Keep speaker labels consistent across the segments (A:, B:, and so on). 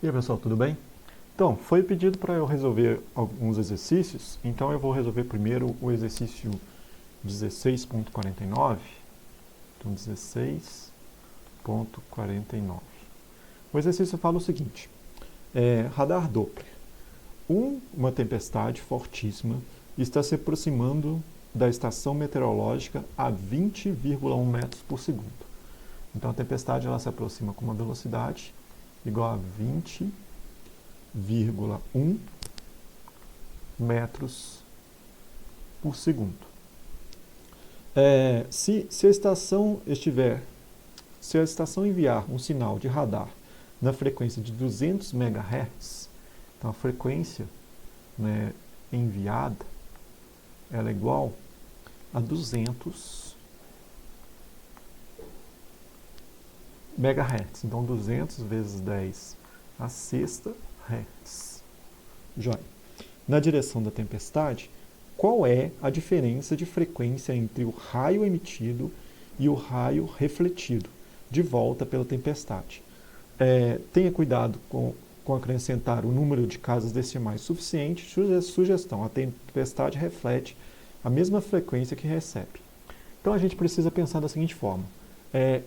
A: E aí, pessoal, tudo bem? Então, foi pedido para eu resolver alguns exercícios, então eu vou resolver primeiro o exercício 16.49. Então, 16.49. O exercício fala o seguinte: radar Doppler. Uma tempestade fortíssima está se aproximando da estação meteorológica a 20,1 metros por segundo. Então, a tempestade ela se aproxima com uma velocidade igual a 20,1 metros por segundo. Se a estação enviar um sinal de radar na frequência de 200 MHz, então a frequência, né, enviada ela é igual a 200 MHz. Então 200 vezes 10 a sexta Hz. Joia. Na direção da tempestade, qual é a diferença de frequência entre o raio emitido e o raio refletido de volta pela tempestade? Tenha cuidado com acrescentar o número de casas decimais suficiente. Sugestão: a tempestade reflete a mesma frequência que recebe. Então a gente precisa pensar da seguinte forma: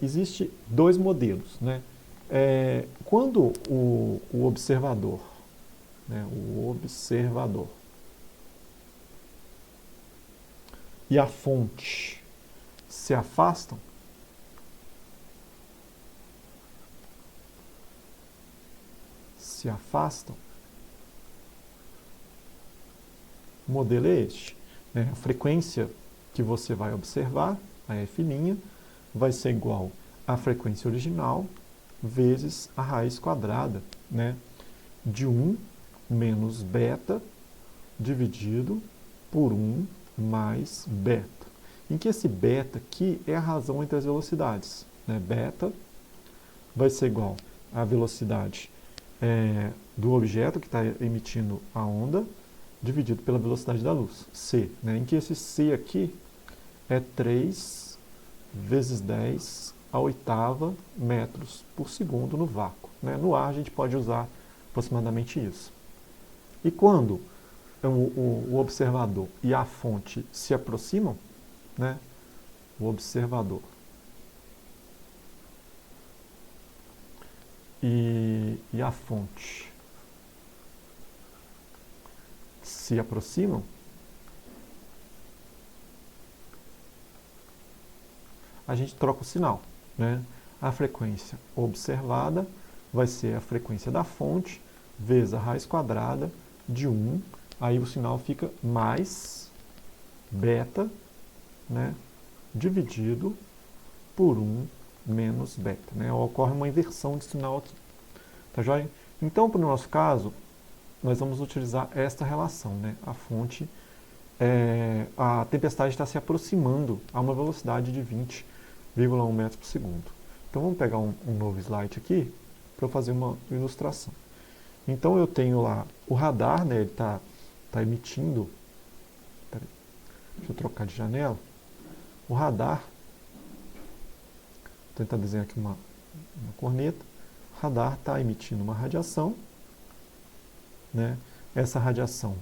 A: existe dois modelos, né? Quando o observador, né, e a fonte se afastam, o modelo é este, né? A frequência que você vai observar, a f', vai ser igual à frequência original vezes a raiz quadrada, né, de 1 menos beta dividido por 1 mais beta. Em que esse beta aqui é a razão entre as velocidades, né? Beta vai ser igual à velocidade do objeto que está emitindo a onda dividido pela velocidade da luz, c, né? Em que esse c aqui é 3 vezes 10 a oitava metros por segundo no vácuo, né? No ar a gente pode usar aproximadamente isso. E quando o observador e a fonte se aproximam, né? O observador e a fonte se aproximam, a gente troca o sinal, né? A frequência observada vai ser a frequência da fonte vezes a raiz quadrada de 1, aí o sinal fica mais beta, né, dividido por 1 menos beta, né? Ocorre uma inversão de sinal aqui, tá joia? Então, para o nosso caso, nós vamos utilizar esta relação, né? A tempestade está se aproximando a uma velocidade de 20,1 metros por segundo. Então vamos pegar um novo slide aqui para eu fazer uma ilustração. Então eu tenho lá o radar, né? Ele está emitindo. Peraí, deixa eu trocar de janela. O radar, vou tentar desenhar aqui uma corneta. O radar está emitindo uma radiação, né? Essa radiação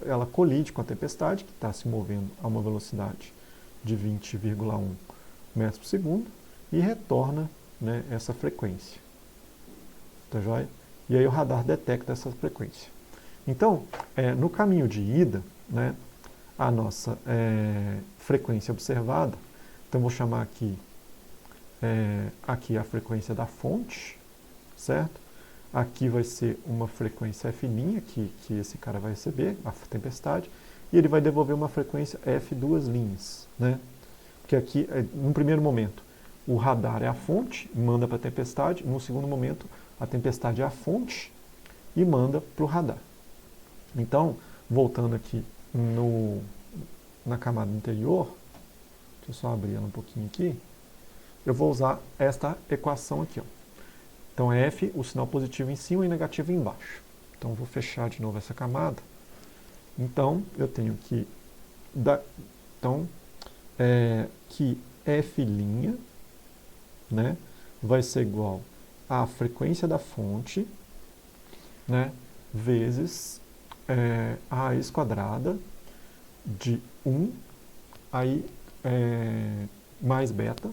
A: ela colide com a tempestade, que está se movendo a uma velocidade de 20,1 metros por segundo, e retorna, né, essa frequência. Tá joia? E aí o radar detecta essa frequência. Então, no caminho de ida, né, a nossa frequência observada, então vou chamar aqui a frequência da fonte, certo? Aqui vai ser uma frequência f', que esse cara vai receber, a tempestade, e ele vai devolver uma frequência f duas linhas, né? Porque aqui, no primeiro momento, o radar é a fonte, manda para a tempestade. No segundo momento, a tempestade é a fonte e manda para o radar. Então, voltando aqui na camada interior, deixa eu só abrir ela um pouquinho aqui, eu vou usar esta equação aqui, ó. Então, F, o sinal positivo em cima e negativo embaixo. Então, vou fechar de novo essa camada. Então, eu tenho que que F', né, vai ser igual a frequência da fonte, né, vezes a raiz quadrada de 1 aí, mais beta,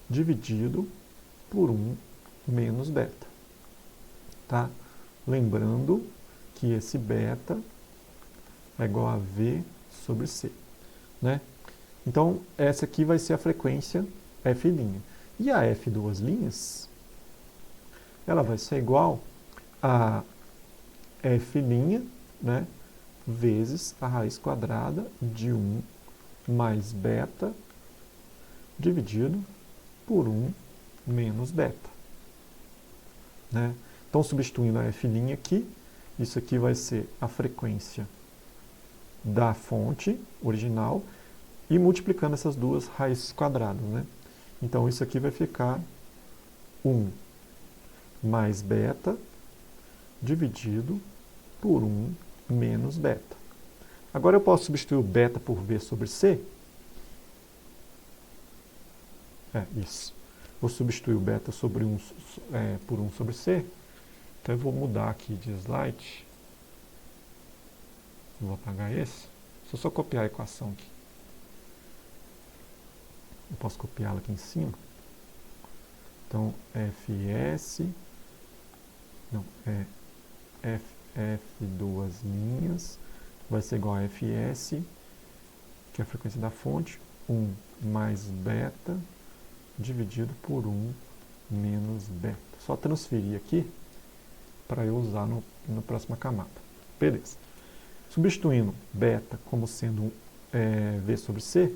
A: dividido por 1 menos beta. Tá? Lembrando que esse beta é igual a V sobre C. Né? Então, essa aqui vai ser a frequência F'. E a F duas linhas, ela vai ser igual a F', né, vezes a raiz quadrada de 1 mais beta dividido por 1 menos beta. Né? Então, substituindo a F' aqui, isso aqui vai ser a frequência da fonte original e multiplicando essas duas raízes quadradas. Né? Então, isso aqui vai ficar 1 mais beta dividido por 1 menos beta. Agora eu posso substituir o beta por V sobre C? Isso. Vou substituir o beta sobre por 1 sobre C. Então eu vou mudar aqui de slide. Vou apagar esse. Deixa eu só copiar a equação aqui. Eu posso copiá-la aqui em cima. Então, F duas linhas vai ser igual a Fs, que é a frequência da fonte, 1 mais beta dividido por 1 menos beta. Só transferir aqui para eu usar na próxima camada. Beleza. Substituindo beta como sendo V sobre C,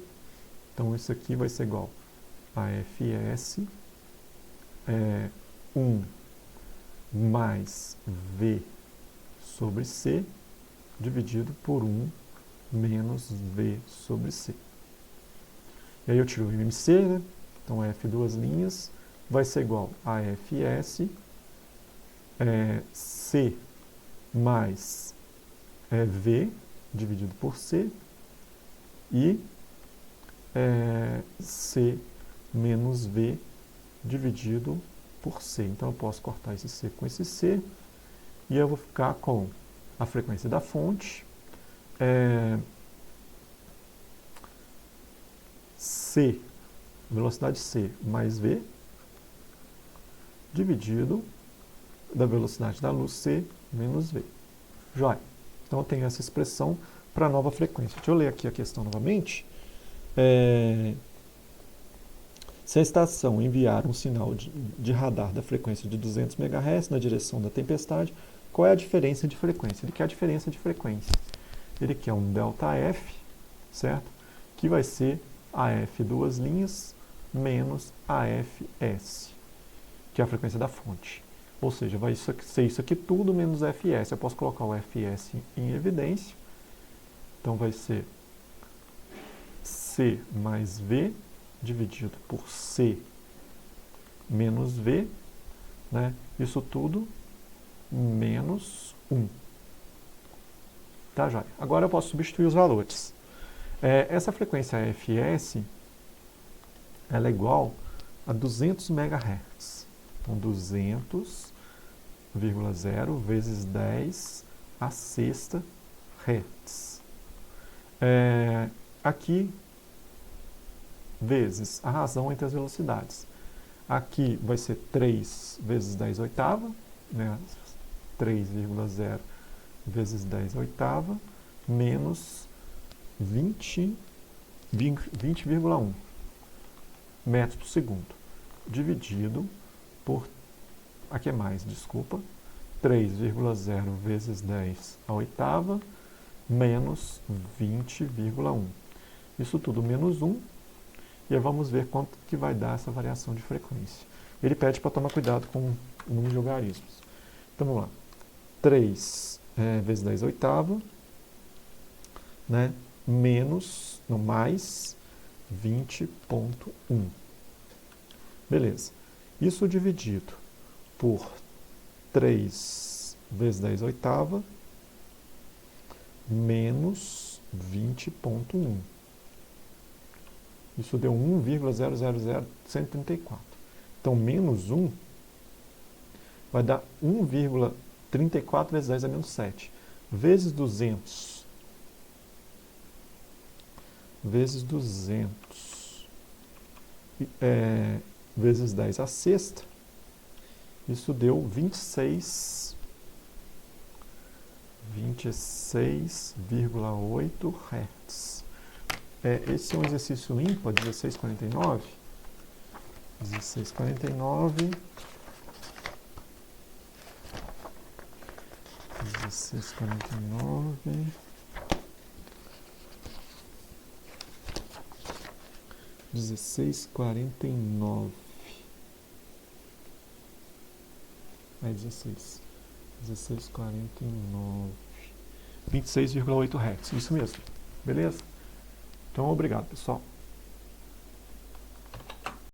A: então isso aqui vai ser igual a Fs 1 mais V sobre C dividido por 1 menos V sobre C. E aí eu tiro o MC, né? Então F duas linhas vai ser igual a Fs C mais V dividido por C e C menos V dividido por C. Então eu posso cortar esse C com esse C e eu vou ficar com a frequência da fonte, C, velocidade C mais V, dividido da velocidade da luz C menos V. Joia. Então eu tenho essa expressão para a nova frequência. Deixa eu ler aqui a questão novamente. Se a estação enviar um sinal de radar da frequência de 200 MHz na direção da tempestade, qual é a diferença de frequência? Ele quer a diferença de frequência. Ele quer um ΔF, certo? Que vai ser a F duas linhas menos a Fs, que é a frequência da fonte. Ou seja, vai ser isso aqui tudo menos Fs. Eu posso colocar o Fs em evidência. Então vai ser C mais V dividido por C menos V, né? Isso tudo menos 1. Tá, joia? Agora eu posso substituir os valores. Essa frequência Fs, ela é igual a 200 MHz. Então, 200,0 vezes 10 a sexta Hz. Aqui, vezes a razão entre as velocidades. Aqui vai ser 3 vezes 10 oitava, né? 3,0 vezes 10 oitava, menos 20,1 metros por segundo, dividido por, aqui é mais, desculpa, 3,0 vezes 10 a oitava, menos 20,1. Isso tudo menos 1, e aí vamos ver quanto que vai dar essa variação de frequência. Ele pede para tomar cuidado com o número de logaritmos. Então vamos lá. 3 vezes 10 oitava, né? Mais 20,1. Beleza. Isso dividido por 3 vezes 10 oitava, menos 20,1. Isso deu 1,000134. Então, menos 1 vai dar 1,34 vezes 10 a menos 7. Vezes 200. Vezes 200. Vezes 10 a sexta. Isso deu 26,8 Hz. Esse é um exercício ímpar, 1649. 1649. 1649. 1649. Aí 1649. 26,8 Hz. Isso mesmo. Beleza? Então, obrigado, pessoal.